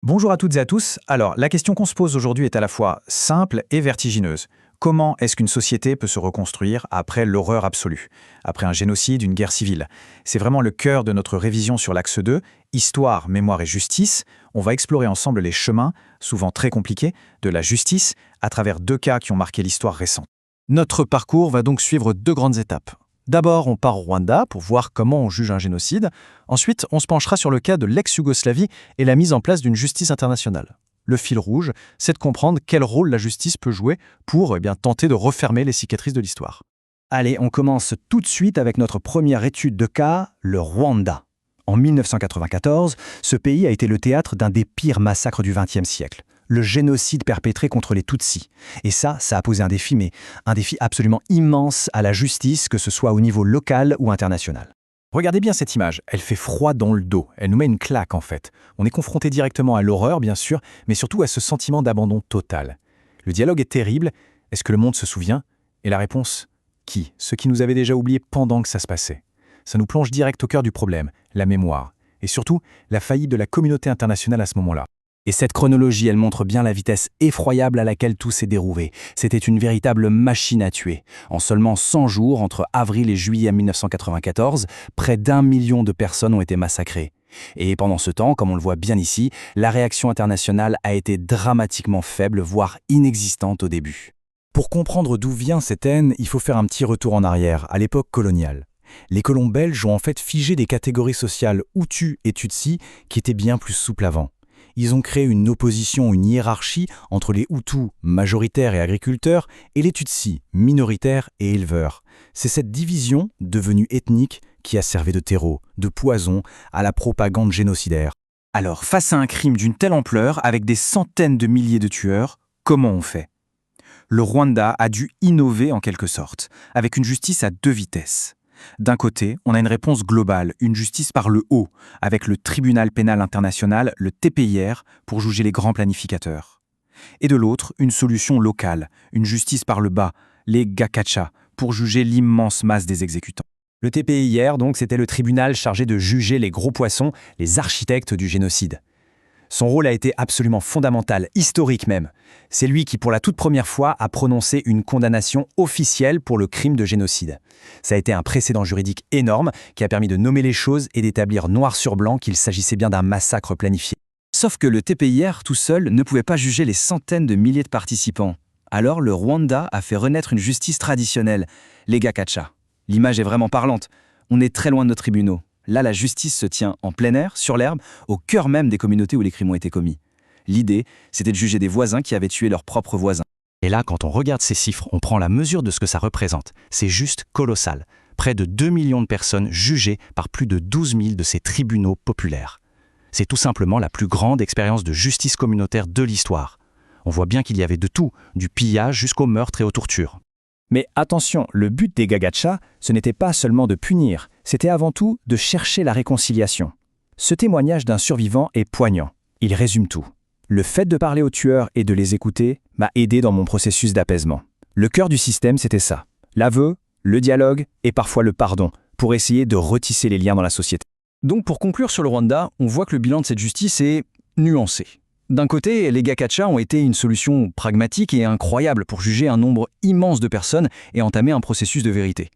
Bonjour à toutes et à tous. Alors, la question qu'on se pose aujourd'hui est à la fois simple et vertigineuse. Comment est-ce qu'une société peut se reconstruire après l'horreur absolue, après un génocide, une guerre civile? C'est vraiment le cœur de notre révision sur l'axe 2, Histoire, mémoire et justice. On va explorer ensemble les chemins, souvent très compliqués, de la justice à travers deux cas qui ont marqué l'histoire récente. Notre parcours va donc suivre deux grandes étapes. D'abord, on part au Rwanda pour voir comment on juge un génocide. Ensuite, on se penchera sur le cas de l'ex-Yougoslavie et la mise en place d'une justice internationale. Le fil rouge, c'est de comprendre quel rôle la justice peut jouer pour tenter de refermer les cicatrices de l'histoire. Allez, on commence tout de suite avec notre première étude de cas, le Rwanda. En 1994, ce pays a été le théâtre d'un des pires massacres du XXe siècle, le génocide perpétré contre les Tutsis. Et ça a posé un défi, mais un défi absolument immense à la justice, que ce soit au niveau local ou international. Regardez bien cette image, elle fait froid dans le dos, elle nous met une claque en fait. On est confronté directement à l'horreur bien sûr, mais surtout à ce sentiment d'abandon total. Le dialogue est terrible, est-ce que le monde se souvient? Et la réponse? Qui? Ceux qui nous avaient déjà oubliés pendant que ça se passait. Ça nous plonge direct au cœur du problème, la mémoire. Et surtout, la faillite de la communauté internationale à ce moment-là. Et cette chronologie, elle montre bien la vitesse effroyable à laquelle tout s'est déroulé. C'était une véritable machine à tuer. En seulement 100 jours, entre avril et juillet 1994, près d'1 million de personnes ont été massacrées. Et pendant ce temps, comme on le voit bien ici, la réaction internationale a été dramatiquement faible, voire inexistante au début. Pour comprendre d'où vient cette haine, il faut faire un petit retour en arrière, à l'époque coloniale. Les colons belges ont en fait figé des catégories sociales Hutus et Tutsis qui étaient bien plus souples avant. Ils ont créé une opposition, une hiérarchie entre les Hutus, majoritaires et agriculteurs, et les Tutsis, minoritaires et éleveurs. C'est cette division, devenue ethnique, qui a servi de terreau, de poison, à la propagande génocidaire. Alors, face à un crime d'une telle ampleur, avec des centaines de milliers de tueurs, comment on fait? Le Rwanda a dû innover en quelque sorte, avec une justice à deux vitesses. D'un côté, on a une réponse globale, une justice par le haut, avec le Tribunal pénal international, le TPIR, pour juger les grands planificateurs. Et de l'autre, une solution locale, une justice par le bas, les Gakacha, pour juger l'immense masse des exécutants. Le TPIR, donc, c'était le tribunal chargé de juger les gros poissons, les architectes du génocide. Son rôle a été absolument fondamental, historique même. C'est lui qui, pour la toute première fois, a prononcé une condamnation officielle pour le crime de génocide. Ça a été un précédent juridique énorme qui a permis de nommer les choses et d'établir noir sur blanc qu'il s'agissait bien d'un massacre planifié. Sauf que le TPIR tout seul ne pouvait pas juger les centaines de milliers de participants. Alors le Rwanda a fait renaître une justice traditionnelle, les Gakacha. L'image est vraiment parlante. On est très loin de nos tribunaux. Là, la justice se tient en plein air, sur l'herbe, au cœur même des communautés où les crimes ont été commis. L'idée, c'était de juger des voisins qui avaient tué leurs propres voisins. Et là, quand on regarde ces chiffres, on prend la mesure de ce que ça représente. C'est juste colossal. Près de 2 millions de personnes jugées par plus de 12 000 de ces tribunaux populaires. C'est tout simplement la plus grande expérience de justice communautaire de l'histoire. On voit bien qu'il y avait de tout, du pillage jusqu'au meurtre et aux tortures. Mais attention, le but des Gagacha, ce n'était pas seulement de punir, c'était avant tout de chercher la réconciliation. Ce témoignage d'un survivant est poignant. Il résume tout. Le fait de parler aux tueurs et de les écouter m'a aidé dans mon processus d'apaisement. Le cœur du système, c'était ça. L'aveu, le dialogue et parfois le pardon, pour essayer de retisser les liens dans la société. Donc pour conclure sur le Rwanda, on voit que le bilan de cette justice est nuancé. D'un côté, les Gakacha ont été une solution pragmatique et incroyable pour juger un nombre immense de personnes et entamer un processus de vérité.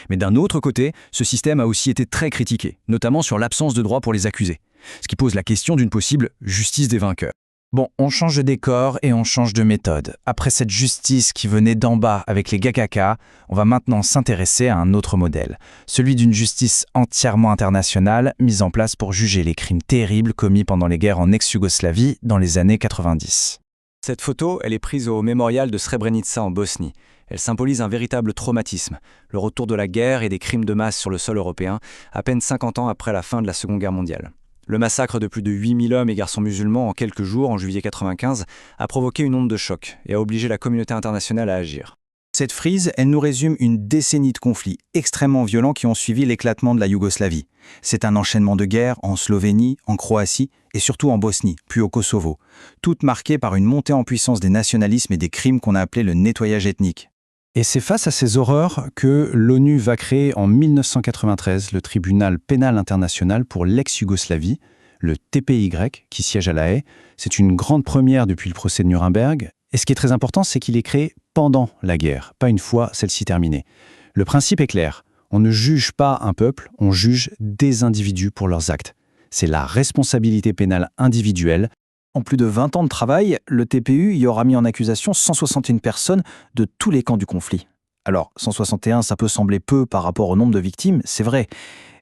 Mais d'un autre côté, ce système a aussi été très critiqué, notamment sur l'absence de droits pour les accusés, ce qui pose la question d'une possible justice des vainqueurs. Bon, on change de décor et on change de méthode. Après cette justice qui venait d'en bas avec les Gakaka, on va maintenant s'intéresser à un autre modèle, celui d'une justice entièrement internationale mise en place pour juger les crimes terribles commis pendant les guerres en ex-Yougoslavie dans les années 90. Cette photo, elle est prise au mémorial de Srebrenica en Bosnie. Elle symbolise un véritable traumatisme, le retour de la guerre et des crimes de masse sur le sol européen, à peine 50 ans après la fin de la Seconde Guerre mondiale. Le massacre de plus de 8000 hommes et garçons musulmans en quelques jours, en juillet 1995, a provoqué une onde de choc et a obligé la communauté internationale à agir. Cette frise, elle nous résume une décennie de conflits extrêmement violents qui ont suivi l'éclatement de la Yougoslavie. C'est un enchaînement de guerres en Slovénie, en Croatie et surtout en Bosnie, puis au Kosovo, toutes marquées par une montée en puissance des nationalismes et des crimes qu'on a appelés le nettoyage ethnique. Et c'est face à ces horreurs que l'ONU va créer en 1993 le Tribunal pénal international pour l'ex-Yougoslavie, le TPY, qui siège à La Haye. C'est une grande première depuis le procès de Nuremberg. Et ce qui est très important, c'est qu'il est créé pendant la guerre, pas une fois celle-ci terminée. Le principe est clair. On ne juge pas un peuple, on juge des individus pour leurs actes. C'est la responsabilité pénale individuelle. En plus de 20 ans de travail, le TPU y aura mis en accusation 161 personnes de tous les camps du conflit. Alors, 161, ça peut sembler peu par rapport au nombre de victimes, c'est vrai.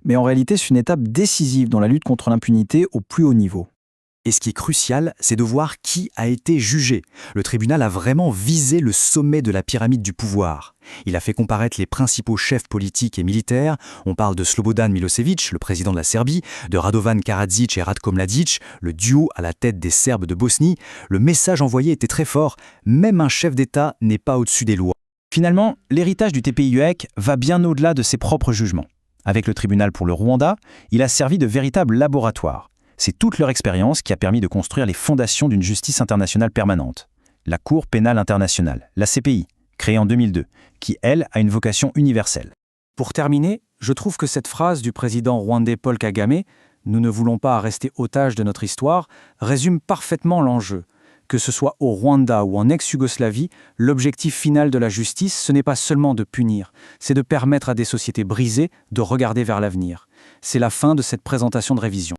Mais en réalité, c'est une étape décisive dans la lutte contre l'impunité au plus haut niveau. Et ce qui est crucial, c'est de voir qui a été jugé. Le tribunal a vraiment visé le sommet de la pyramide du pouvoir. Il a fait comparaître les principaux chefs politiques et militaires. On parle de Slobodan Milosevic, le président de la Serbie, de Radovan Karadzic et Ratko Mladic, le duo à la tête des Serbes de Bosnie. Le message envoyé était très fort. Même un chef d'État n'est pas au-dessus des lois. Finalement, l'héritage du TPY va bien au-delà de ses propres jugements. Avec le tribunal pour le Rwanda, il a servi de véritable laboratoire. C'est toute leur expérience qui a permis de construire les fondations d'une justice internationale permanente. La Cour pénale internationale, la CPI, créée en 2002, qui, elle, a une vocation universelle. Pour terminer, je trouve que cette phrase du président rwandais Paul Kagame « Nous ne voulons pas rester otages de notre histoire » résume parfaitement l'enjeu. Que ce soit au Rwanda ou en ex-Yougoslavie, l'objectif final de la justice, ce n'est pas seulement de punir, c'est de permettre à des sociétés brisées de regarder vers l'avenir. C'est la fin de cette présentation de révision.